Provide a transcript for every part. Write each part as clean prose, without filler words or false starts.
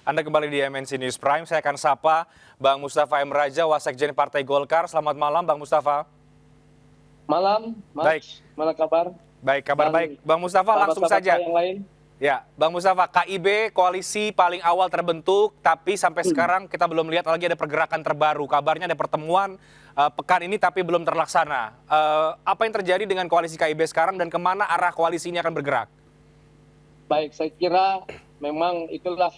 Anda kembali di MNC News Prime. Saya akan sapa Bang Mustafa M. Raja, Wasekjen Partai Golkar. Selamat malam, Bang Mustafa. Malam, Mas. Baik. Mana kabar? Baik, kabar baik. Bang Mustafa, langsung saja. Yang lain. Ya, Bang Mustafa, KIB koalisi paling awal terbentuk, tapi sampai sekarang kita belum lihat lagi ada pergerakan terbaru. Kabarnya ada pertemuan pekan ini tapi belum terlaksana. Apa yang terjadi dengan koalisi KIB sekarang dan kemana arah koalisi ini akan bergerak? Baik, saya kira memang itulah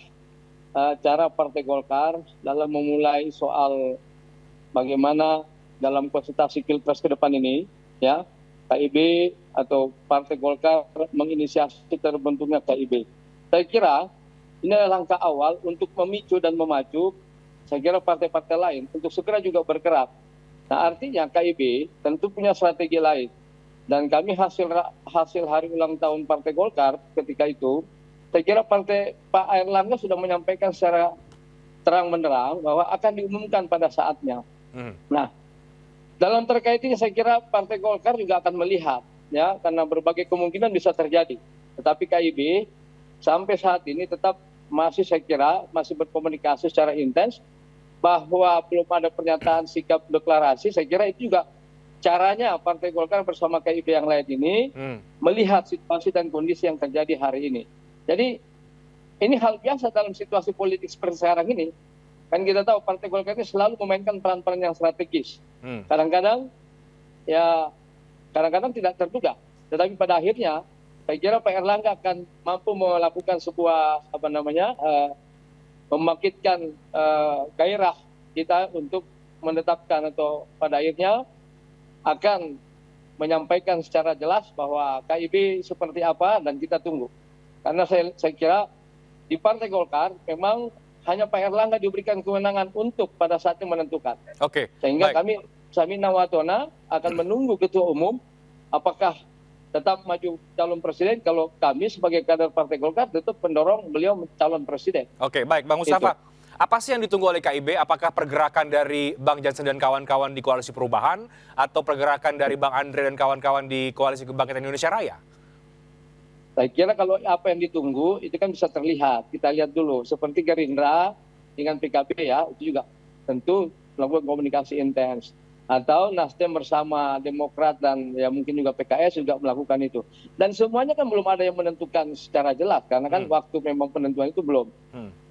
cara Partai Golkar dalam memulai soal bagaimana dalam konsultasi Pilpres ke depan ini, ya, KIB atau Partai Golkar menginisiasi terbentuknya KIB. Saya kira ini adalah langkah awal untuk memicu dan memacu, saya kira partai-partai lain untuk segera juga bergerak. Nah, artinya KIB tentu punya strategi lain. Dan kami hasil hari ulang tahun Partai Golkar ketika itu, saya kira Pak Airlangga sudah menyampaikan secara terang-benderang bahwa akan diumumkan pada saatnya. Nah, dalam terkait ini saya kira Partai Golkar juga akan melihat, ya, karena berbagai kemungkinan bisa terjadi. Tetapi KIB sampai saat ini tetap masih, saya kira masih berkomunikasi secara intens, bahwa belum ada pernyataan sikap deklarasi. Saya kira itu juga caranya Partai Golkar bersama KIB yang lain ini melihat situasi dan kondisi yang terjadi hari ini. Jadi ini hal biasa dalam situasi politik seperti sekarang ini. Kan kita tahu Partai Golkar ini selalu memainkan peran-peran yang strategis. Kadang-kadang tidak terduga. Tetapi pada akhirnya saya kira Pak Erlangga akan mampu melakukan sebuah membangkitkan gairah kita untuk menetapkan atau pada akhirnya akan menyampaikan secara jelas bahwa KIB seperti apa dan kita tunggu. Karena saya kira di Partai Golkar memang hanya Pak Erlangga diberikan kewenangan untuk pada saatnya menentukan. Sehingga kami Samina Watona akan menunggu Ketua Umum apakah tetap maju calon presiden. Kalau kami sebagai kader Partai Golkar tetap mendorong beliau calon presiden. Oke, baik Bang Mustafa. Apa sih yang ditunggu oleh KIB? Apakah pergerakan dari Bang Jansen dan kawan-kawan di Koalisi Perubahan atau pergerakan dari Bang Andre dan kawan-kawan di Koalisi Kebangkitan Indonesia Raya? Saya kira kalau apa yang ditunggu itu kan bisa terlihat. Kita lihat dulu seperti Gerindra dengan PKB, ya, itu juga tentu melakukan komunikasi intens. Atau Nasdem bersama Demokrat dan ya mungkin juga PKS juga melakukan itu. Dan semuanya kan belum ada yang menentukan secara jelas karena kan waktu memang penentuan itu belum.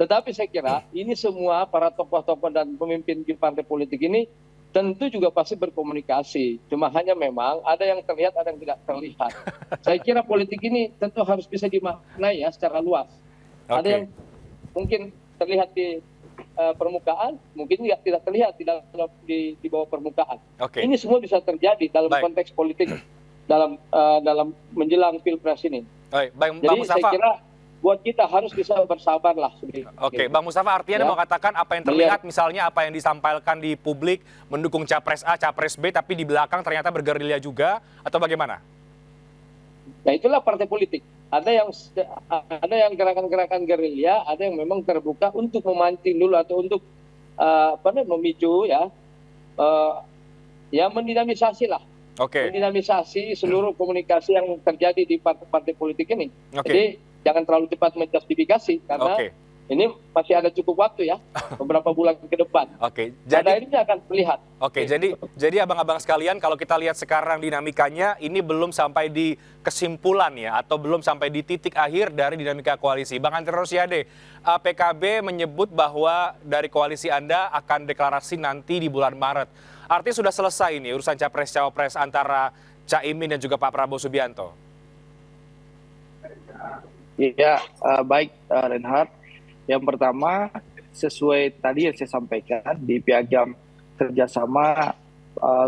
Tetapi saya kira ini semua para tokoh-tokoh dan pemimpin di partai politik ini tentu juga pasti berkomunikasi. Cuma hanya memang ada yang terlihat, ada yang tidak terlihat. Saya kira politik ini tentu harus bisa dimaknai ya secara luas. Ada yang mungkin terlihat di permukaan, mungkin tidak terlihat di bawah permukaan. Ini semua bisa terjadi dalam konteks politik dalam menjelang Pilpres ini. Jadi saya kira buat kita harus bisa bersabar lah. Bang Mustafa, artinya mau katakan apa yang terlihat misalnya apa yang disampaikan di publik mendukung Capres A, Capres B, tapi di belakang ternyata bergerilya juga atau bagaimana? Ya itulah partai politik. Ada yang gerakan-gerakan gerilya, ada yang memang terbuka untuk memancing dulu atau untuk memicu mendinamisasi lah. Mendinamisasi seluruh komunikasi yang terjadi di partai politik ini. Jadi jangan terlalu cepat menjustifikasi karena ini masih ada cukup waktu ya, beberapa bulan ke depan. Pada akhirnya akan terlihat. Jadi abang-abang sekalian, kalau kita lihat sekarang dinamikanya, ini belum sampai di kesimpulan ya, atau belum sampai di titik akhir dari dinamika koalisi. Bang Andre Rosiade, PKB menyebut bahwa dari koalisi Anda akan deklarasi nanti di bulan Maret. Artinya sudah selesai ini urusan Capres-Cawapres antara Caimin dan juga Pak Prabowo Subianto. Ya, baik Reinhardt. Yang pertama, sesuai tadi yang saya sampaikan di piagam kerjasama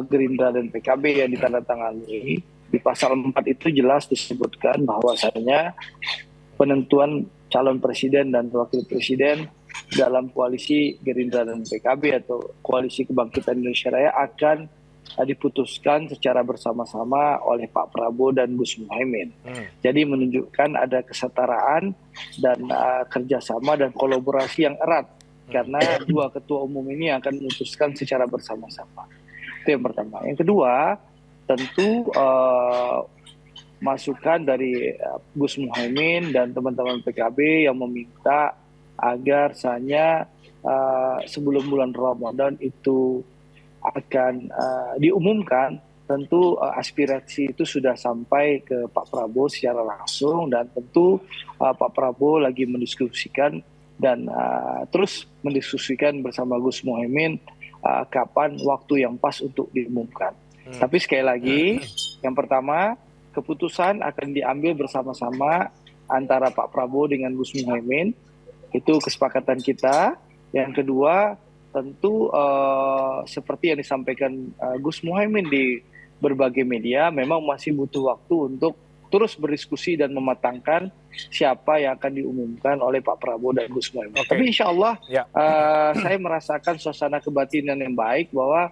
Gerindra dan PKB yang ditandatangani, di pasal 4 itu jelas disebutkan bahwasannya penentuan calon presiden dan wakil presiden dalam koalisi Gerindra dan PKB atau koalisi Kebangkitan Indonesia Raya akan diputuskan secara bersama-sama oleh Pak Prabowo dan Gus Muhaimin. Jadi menunjukkan ada kesetaraan dan kerjasama dan kolaborasi yang erat karena dua ketua umum ini akan memutuskan secara bersama-sama. Itu yang pertama. Yang kedua, tentu masukan dari Gus Muhaimin dan teman-teman PKB yang meminta agar sebelum bulan Ramadan itu akan diumumkan. Tentu aspirasi itu sudah sampai ke Pak Prabowo secara langsung, dan tentu Pak Prabowo lagi mendiskusikan dan terus mendiskusikan bersama Gus Muhaimin kapan waktu yang pas untuk diumumkan. Tapi sekali lagi, yang pertama, keputusan akan diambil bersama-sama antara Pak Prabowo dengan Gus Muhaimin. Itu kesepakatan kita. Yang kedua, tentu seperti yang disampaikan Gus Muhaimin di berbagai media, memang masih butuh waktu untuk terus berdiskusi dan mematangkan siapa yang akan diumumkan oleh Pak Prabowo dan Gus Muhaimin. Tapi insya Allah saya merasakan suasana kebatinan yang baik bahwa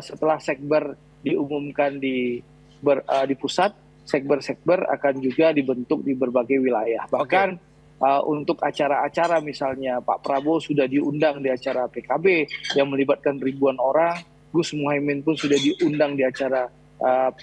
setelah sekber diumumkan di pusat, sekber-sekber akan juga dibentuk di berbagai wilayah. Bahkan untuk acara-acara misalnya Pak Prabowo sudah diundang di acara PKB yang melibatkan ribuan orang, Gus Muhaimin pun sudah diundang di acara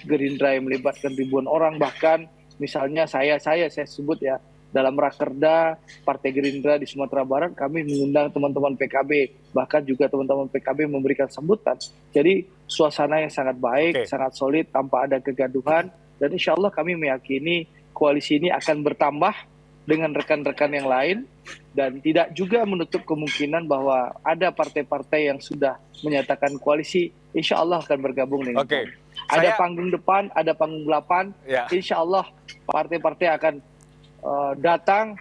Gerindra yang melibatkan ribuan orang. Bahkan misalnya saya sebut ya, dalam Rakerda Partai Gerindra di Sumatera Barat, kami mengundang teman-teman PKB, bahkan juga teman-teman PKB memberikan sambutan. Jadi suasana yang sangat baik, sangat solid, tanpa ada kegaduhan, dan insya Allah kami meyakini koalisi ini akan bertambah dengan rekan-rekan yang lain, dan tidak juga menutup kemungkinan bahwa ada partai-partai yang sudah menyatakan koalisi, insya Allah akan bergabung dengan kami. Ada panggung depan, ada panggung belakang, insya Allah partai-partai akan datang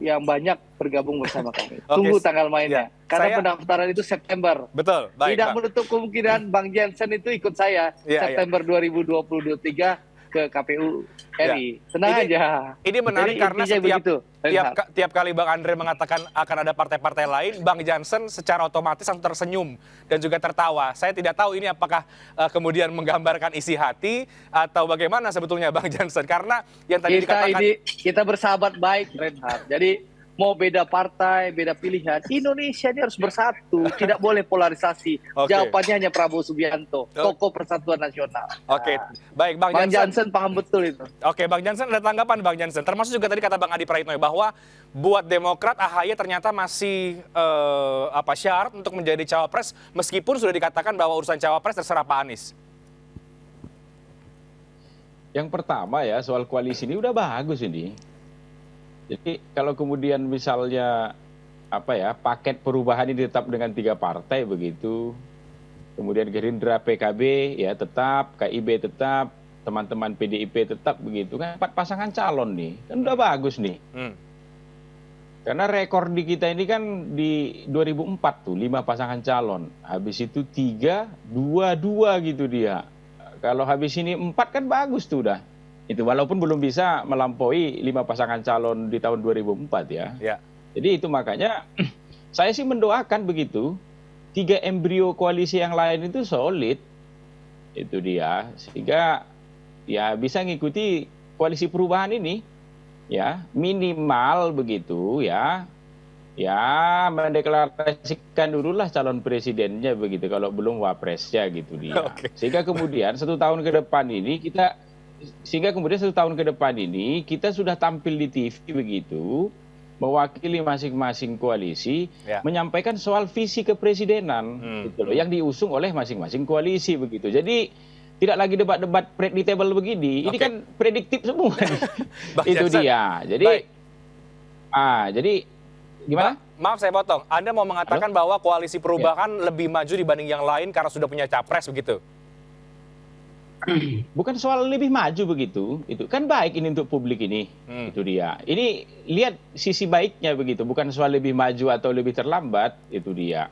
yang banyak bergabung bersama kami. Tunggu tanggal mainnya. Karena pendaftaran itu September. Betul. Baik, tidak menutup kemungkinan Bang Jansen itu ikut saya September 2023 ke KPU RI. Tenang aja. Ini menarik. Jadi, karena tiap kali Bang Andre mengatakan akan ada partai-partai lain, Bang Jansen secara otomatis langsung tersenyum dan juga tertawa. Saya tidak tahu ini apakah kemudian menggambarkan isi hati atau bagaimana sebetulnya Bang Jansen. Karena yang tadi dikatakan... Kita bersahabat baik, Reinhard. Jadi mau beda partai, beda pilihan, Indonesia ini harus bersatu, tidak boleh polarisasi. Jawabannya hanya Prabowo Subianto, tokoh persatuan nasional. Baik, Bang Jansen paham betul itu. Bang Jansen, ada tanggapan Bang Jansen? Termasuk juga tadi kata Bang Adi Praitno bahwa buat Demokrat AHY ternyata masih syarat untuk menjadi cawapres, meskipun sudah dikatakan bahwa urusan cawapres terserah Pak Anies. Yang pertama ya, soal koalisi ini udah bagus ini. Jadi kalau kemudian misalnya paket perubahan ini tetap dengan 3 partai begitu, kemudian Gerindra, PKB ya tetap, KIB tetap, teman-teman PDIP tetap begitu kan, 4 pasangan calon nih, kan udah bagus nih. Karena rekor di kita ini kan di 2004 tuh 5 pasangan calon, habis itu 3, 2, 2 gitu dia. Kalau habis ini 4 kan bagus tuh udah. Itu walaupun belum bisa melampaui 5 pasangan calon di tahun 2004 ya. Jadi itu makanya saya sih mendoakan begitu. 3 embrio koalisi yang lain itu solid. Itu dia. Sehingga ya bisa ngikuti koalisi perubahan ini. Ya, minimal begitu ya. Ya, mendeklarasikan dululah calon presidennya begitu, kalau belum wapresnya gitu dia. Sehingga kemudian 1 tahun ke depan ini kita sudah tampil di TV begitu, mewakili masing-masing koalisi, menyampaikan soal visi kepresidenan gitu loh, yang diusung oleh masing-masing koalisi begitu. Jadi tidak lagi debat-debat predictable begini, ini kan prediktif semua. Itu dia. Jadi gimana? Maaf saya potong. Anda mau mengatakan bahwa koalisi perubahan lebih maju dibanding yang lain karena sudah punya capres begitu? Bukan soal lebih maju begitu, itu kan baik ini untuk publik ini, itu dia. Ini lihat sisi baiknya begitu, bukan soal lebih maju atau lebih terlambat, itu dia.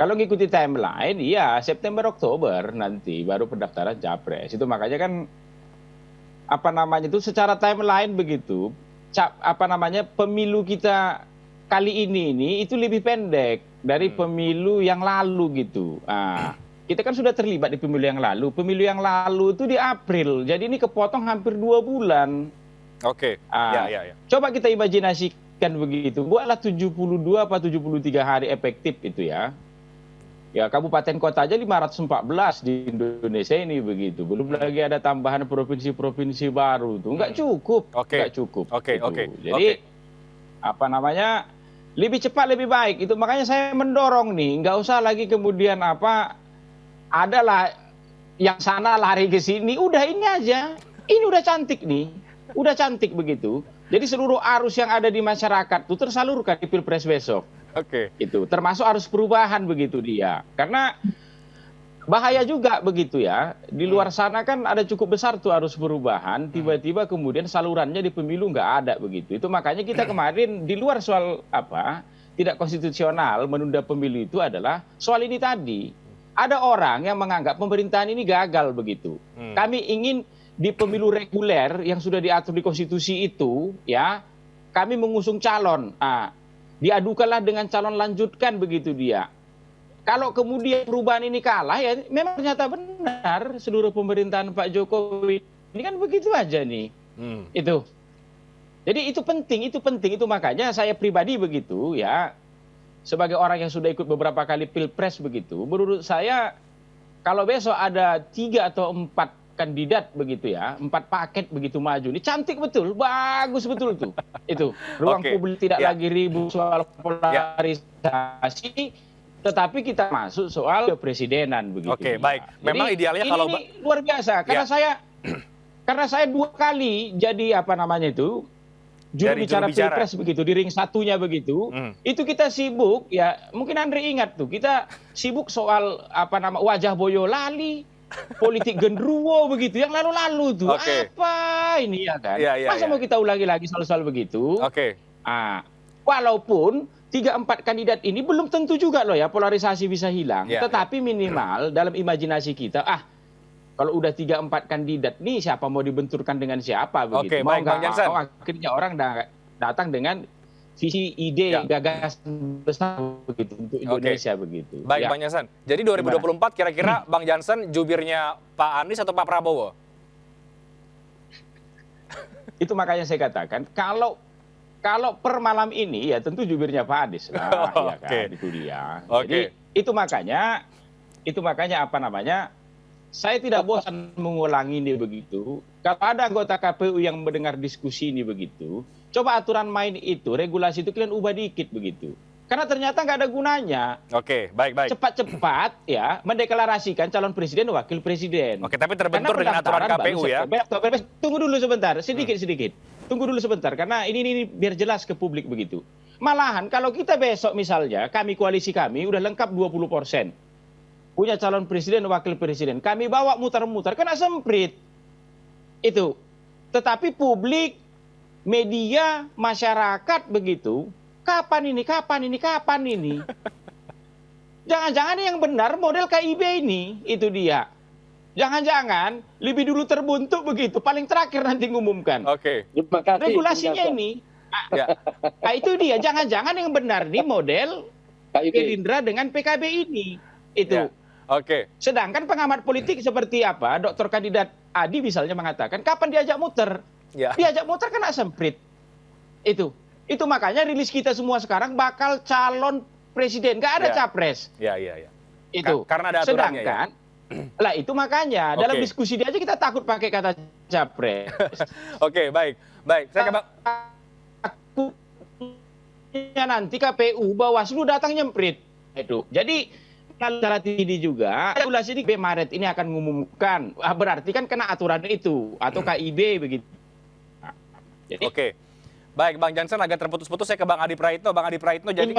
Kalau ngikuti timeline, iya September Oktober nanti baru pendaftaran capres. Itu makanya kan itu secara timeline begitu, pemilu kita kali ini itu lebih pendek dari pemilu yang lalu gitu. Kita kan sudah terlibat di pemilu yang lalu. Pemilu yang lalu itu di April. Jadi ini kepotong hampir 2 bulan. Coba kita imajinasikan begitu. Buatlah 72 atau 73 hari efektif itu ya. Ya, kabupaten kota aja 514 di Indonesia ini begitu. Belum lagi ada tambahan provinsi-provinsi baru tuh. Nggak cukup. Nggak cukup. Jadi Lebih cepat lebih baik. Itu makanya saya mendorong nih, nggak usah lagi kemudian adalah yang sana lari ke sini. Udah ini aja. Ini udah cantik nih. Udah cantik begitu. Jadi seluruh arus yang ada di masyarakat itu tersalurkan di Pilpres besok. Oke. Itu termasuk arus perubahan begitu dia. Karena bahaya juga begitu ya. Di luar sana kan ada cukup besar tuh arus perubahan. Tiba-tiba kemudian salurannya di pemilu nggak ada begitu. Itu makanya kita kemarin di luar soal tidak konstitusional menunda pemilu itu adalah soal ini tadi. Ada orang yang menganggap pemerintahan ini gagal begitu. Kami ingin di pemilu reguler yang sudah diatur di konstitusi itu ya, kami mengusung calon. Diadukanlah dengan calon lanjutkan begitu dia. Kalau kemudian perubahan ini kalah, ya memang ternyata benar seluruh pemerintahan Pak Jokowi ini kan begitu aja nih. Itu. Jadi itu penting. Itu makanya saya pribadi begitu ya, sebagai orang yang sudah ikut beberapa kali Pilpres begitu, menurut saya kalau besok ada 3 atau 4 kandidat begitu ya, 4 paket begitu maju, ini cantik betul, bagus betul tuh. Itu ruang publik tidak lagi ribut soal polarisasi. Tetapi kita masuk soal kepresidenan begitu. Oke, baik. Memang jadi, idealnya kalau ini luar biasa karena saya 2 kali jadi juru bicara Pilpres begitu di ring satunya begitu. Itu kita sibuk ya, mungkin Andre ingat tuh, kita sibuk soal wajah Boyolali, politik genderuwo begitu yang lalu-lalu tuh. Apa ini ya kan? Masa mau kita ulangi lagi soal-soal begitu? Walaupun 3-4 kandidat ini belum tentu juga loh ya polarisasi bisa hilang. Tetapi minimal dalam imajinasi kita, kalau udah 3-4 kandidat nih siapa mau dibenturkan dengan siapa begitu. Mau nggak mau akhirnya orang datang dengan visi ide gagasan besar begitu untuk Indonesia begitu. Baik Bang Jansen. Jadi 2024 kira-kira Bang Jansen jubirnya Pak Anies atau Pak Prabowo? Itu makanya saya katakan kalau per malam ini ya tentu jubirnya Pak Anies lah, ya kan, itu dia. Jadi itu makanya saya tidak bosan mengulangi ini begitu. Kalau ada anggota KPU yang mendengar diskusi ini begitu, coba aturan main itu, regulasi itu kalian ubah dikit begitu. Karena ternyata nggak ada gunanya. Baik. Cepat-cepat ya mendeklarasikan calon presiden, wakil presiden. Tapi terbentur dengan aturan KPU ya. Tunggu dulu sebentar, sedikit. Tunggu dulu sebentar, karena ini biar jelas ke publik begitu. Malahan kalau kita besok misalnya, koalisi kami udah lengkap 20%. Punya calon presiden, wakil presiden. Kami bawa muter-muter, kena semprit. Itu. Tetapi publik, media, masyarakat begitu, kapan ini? Jangan-jangan yang benar model KIB ini, itu dia. Jangan-jangan lebih dulu terbuntuk begitu, paling terakhir nanti ngumumkan. Terima kasih. Regulasinya ini. Itu dia, jangan-jangan yang benar nih model Gerindra dengan PKB ini. Itu. Sedangkan pengamat politik seperti Dr. Kandidat Adi misalnya mengatakan, kapan diajak muter? Diajak muter kena semprit. Itu makanya rilis kita semua sekarang bakal calon presiden, nggak ada capres. Itu. Karena ada aturannya. Sedangkan lah itu makanya dalam diskusi dia aja kita takut pakai kata capres. Baik. Saya ke Bang. Nanti KPU Bawaslu datang nyemprit. Itu. Jadi secara tinggi juga regulasi di Maret ini akan mengumumkan. Berarti kan kena aturan itu atau KIB begitu. Baik, Bang Jansen agak terputus-putus. Saya ke Bang Adi Praitno. Bang Adi Praitno, jadi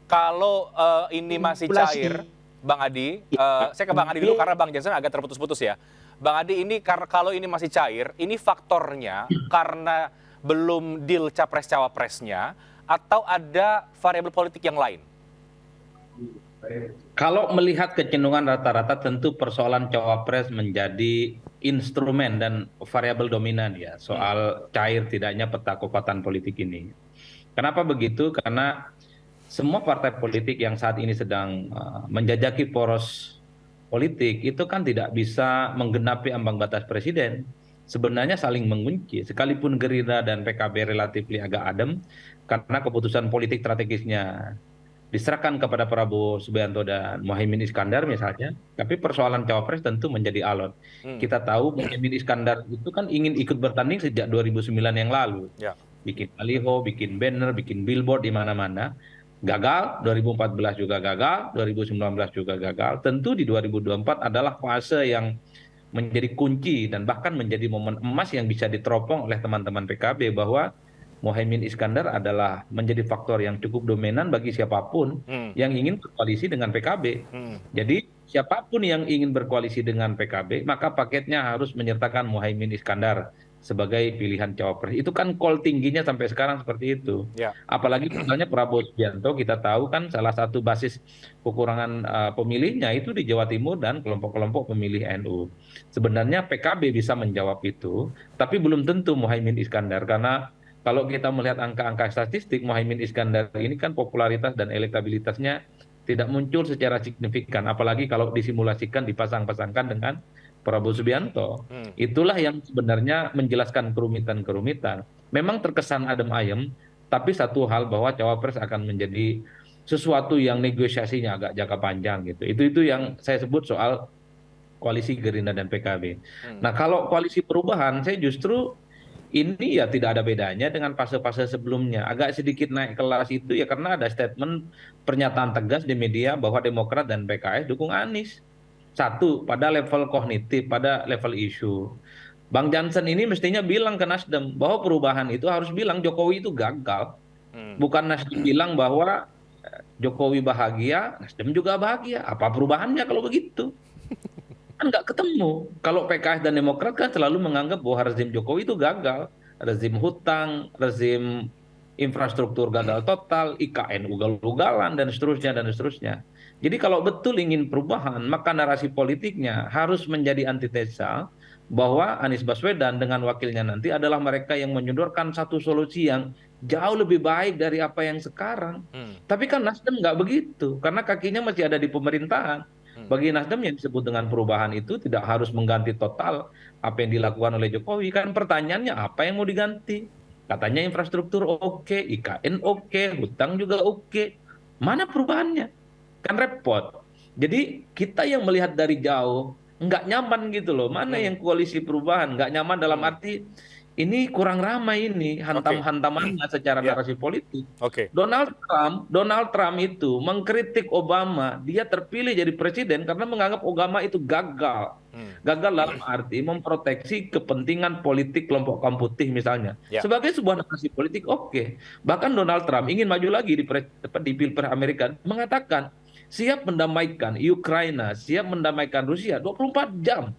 kalau ini masih cair, Bang Adi, saya ke Bang Adi dulu karena Bang Jansen agak terputus-putus ya. Bang Adi, ini kalau ini masih cair, ini faktornya karena belum deal capres-cawapresnya atau ada variabel politik yang lain? Kalau melihat kecenderungan rata-rata tentu persoalan cawapres menjadi instrumen dan variabel dominan ya soal cair tidaknya peta kekuatan politik ini. Kenapa begitu? Karena semua partai politik yang saat ini sedang menjajaki poros politik itu kan tidak bisa menggenapi ambang batas presiden. Sebenarnya saling mengunci. Sekalipun Gerindra dan PKB relatif agak adem karena keputusan politik strategisnya diserahkan kepada Prabowo Subianto dan Muhaimin Iskandar misalnya, tapi persoalan cawapres tentu menjadi alot. Kita tahu Muhaimin Iskandar itu kan ingin ikut bertanding sejak 2009 yang lalu. bikin baliho, bikin banner, bikin billboard di mana-mana. Gagal, 2014 juga gagal, 2019 juga gagal. Tentu di 2024 adalah fase yang menjadi kunci dan bahkan menjadi momen emas yang bisa diteropong oleh teman-teman PKB bahwa Muhaimin Iskandar adalah menjadi faktor yang cukup dominan bagi siapapun yang ingin berkoalisi dengan PKB. Jadi siapapun yang ingin berkoalisi dengan PKB, maka paketnya harus menyertakan Muhaimin Iskandar sebagai pilihan cawapres. Itu kan call tingginya sampai sekarang seperti itu. Ya. Apalagi misalnya Prabowo Subianto, kita tahu kan salah satu basis kekurangan pemilihnya itu di Jawa Timur dan kelompok-kelompok pemilih NU. Sebenarnya PKB bisa menjawab itu, tapi belum tentu Muhaimin Iskandar, karena kalau kita melihat angka-angka statistik, Muhaimin Iskandar ini kan popularitas dan elektabilitasnya tidak muncul secara signifikan, apalagi kalau disimulasikan dipasang-pasangkan dengan Prabowo Subianto. Itulah yang sebenarnya menjelaskan kerumitan-kerumitan. Memang terkesan adem ayem, tapi satu hal bahwa cawapres akan menjadi sesuatu yang negosiasinya agak jangka panjang gitu. Itu yang saya sebut soal koalisi Gerindra dan PKB. Nah, kalau koalisi perubahan, saya justru ini ya tidak ada bedanya dengan fase-fase sebelumnya. Agak sedikit naik kelas itu ya karena ada statement pernyataan tegas di media bahwa Demokrat dan PKS dukung Anies. Satu, pada level kognitif, pada level isu. Bang Jansen ini mestinya bilang ke Nasdem bahwa perubahan itu harus bilang Jokowi itu gagal. Bukan Nasdem bilang bahwa Jokowi bahagia, Nasdem juga bahagia. Apa perubahannya kalau begitu? Kan nggak ketemu. Kalau PKS dan Demokrat kan selalu menganggap bahwa rezim Jokowi itu gagal. Rezim hutang, rezim infrastruktur gagal total, IKN ugal-ugalan, dan seterusnya, dan seterusnya. Jadi kalau betul ingin perubahan, maka narasi politiknya harus menjadi antitesa bahwa Anies Baswedan dengan wakilnya nanti adalah mereka yang menyodorkan satu solusi yang jauh lebih baik dari apa yang sekarang. Tapi kan Nasdem nggak begitu, karena kakinya masih ada di pemerintahan. Bagi Nasdem yang disebut dengan perubahan itu tidak harus mengganti total apa yang dilakukan oleh Jokowi. Kan pertanyaannya apa yang mau diganti? Katanya infrastruktur oke, IKN oke, hutang juga oke. Mana perubahannya? Kan repot. Jadi kita yang melihat dari jauh nggak nyaman gitu loh. Mana yang koalisi perubahan nggak nyaman dalam arti ini kurang ramai ini hantam-hantamannya secara narasi politik. Donald Trump itu mengkritik Obama, dia terpilih jadi presiden karena menganggap Obama itu gagal. Gagal dalam arti memproteksi kepentingan politik kelompok kaum putih misalnya. Sebagai sebuah narasi politik oke. Bahkan Donald Trump ingin maju lagi di Pilpres Amerika, mengatakan siap mendamaikan Ukraina, siap mendamaikan Rusia 24 jam.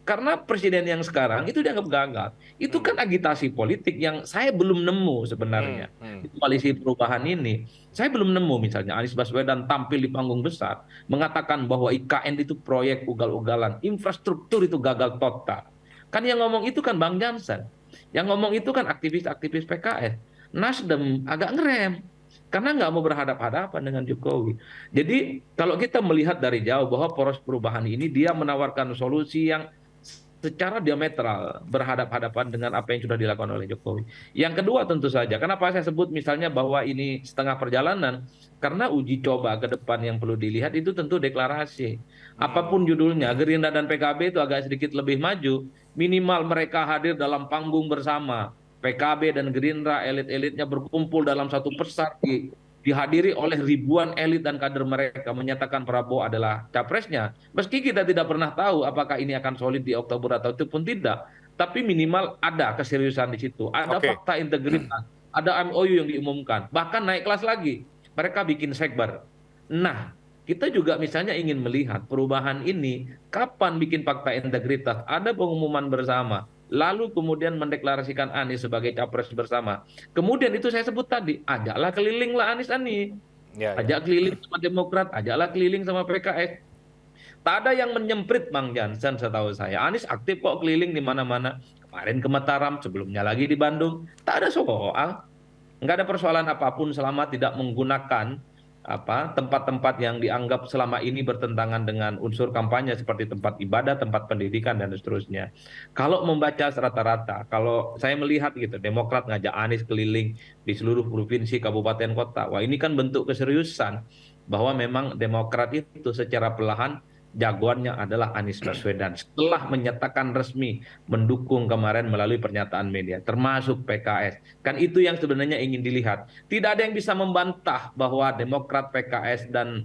Karena presiden yang sekarang itu dianggap gagal. Itu kan agitasi politik yang saya belum nemu sebenarnya. Di koalisi perubahan ini, saya belum nemu misalnya Anies Baswedan tampil di panggung besar, mengatakan bahwa IKN itu proyek ugal-ugalan, infrastruktur itu gagal total. Kan yang ngomong itu kan Bang Jansen. Yang ngomong itu kan aktivis-aktivis PKS. Nasdem agak ngerem. Karena nggak mau berhadapan-hadapan dengan Jokowi. Jadi kalau kita melihat dari jauh bahwa poros perubahan ini dia menawarkan solusi yang secara diametral berhadapan-hadapan dengan apa yang sudah dilakukan oleh Jokowi. Yang kedua tentu saja, kenapa saya sebut misalnya bahwa ini setengah perjalanan, karena uji coba ke depan yang perlu dilihat itu tentu deklarasi. Apapun judulnya, Gerindra dan PKB itu agak sedikit lebih maju, minimal mereka hadir dalam panggung bersama. PKB dan Gerindra elit-elitnya berkumpul dalam satu pesat dihadiri oleh ribuan elit dan kader mereka menyatakan Prabowo adalah capresnya. Meski kita tidak pernah tahu apakah ini akan solid di Oktober atau itu pun tidak, tapi minimal ada keseriusan di situ, ada fakta integritas, ada MOU yang diumumkan, bahkan naik kelas lagi, mereka bikin sekber. Nah, kita juga misalnya ingin melihat perubahan ini kapan bikin fakta integritas, ada pengumuman bersama, lalu kemudian mendeklarasikan Anies sebagai capres bersama. Kemudian itu saya sebut tadi, ajaklah kelilinglah Anies. Ajak keliling sama Demokrat, ajaklah keliling sama PKS. Tak ada yang menyemprit Bang Jansen setahu saya. Anies aktif kok keliling di mana-mana. Kemarin ke Mataram, sebelumnya lagi di Bandung. Tak ada soal. Nggak ada persoalan apapun selama tidak menggunakan tempat-tempat yang dianggap selama ini bertentangan dengan unsur kampanye seperti tempat ibadah, tempat pendidikan dan seterusnya. Kalau membaca rata-rata, kalau saya melihat gitu, Demokrat ngajak Anies keliling di seluruh provinsi, kabupaten, kota. Wah, ini kan bentuk keseriusan bahwa memang Demokrat itu secara perlahan jagoannya adalah Anies Baswedan. Setelah menyatakan resmi mendukung kemarin melalui pernyataan media, termasuk PKS. Kan itu yang sebenarnya ingin dilihat. Tidak ada yang bisa membantah bahwa Demokrat, PKS, dan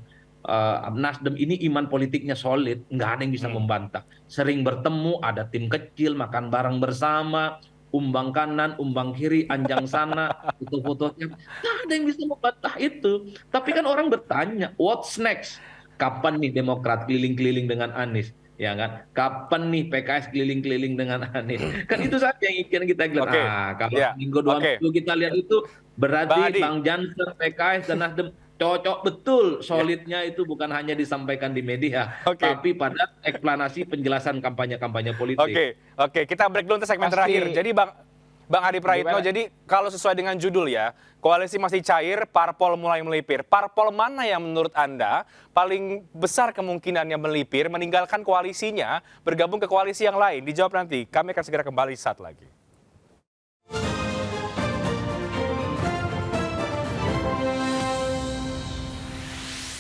Nasdem ini iman politiknya solid. Nggak ada yang bisa membantah. Sering bertemu, ada tim kecil, makan bareng bersama, umbang kanan, umbang kiri, anjang sana, foto-fotonya. Nggak ada yang bisa membantah itu. Tapi kan orang bertanya, what's next? Kapan nih Demokrat keliling-keliling dengan Anies? Ya kan? Kapan nih PKS keliling-keliling dengan Anies? Kan itu saja yang ingin kita lihat. Oke. Kalau Ya. minggu dua Oke. minggu kita lihat itu, Bang berarti Adi. Bang Jansen, PKS, dan Nasdem cocok betul. Solidnya itu bukan hanya disampaikan di media, Oke. tapi pada eksplanasi penjelasan kampanye-kampanye politik. Oke, kita break dulu untuk segmen Pasti. terakhir. Jadi Bang Adi Praitno, Gimana? jadi kalau sesuai dengan judul ya, koalisi masih cair, parpol mulai melipir. Parpol mana yang menurut Anda paling besar kemungkinannya melipir, meninggalkan koalisinya, bergabung ke koalisi yang lain? Dijawab nanti. Kami akan segera kembali saat lagi.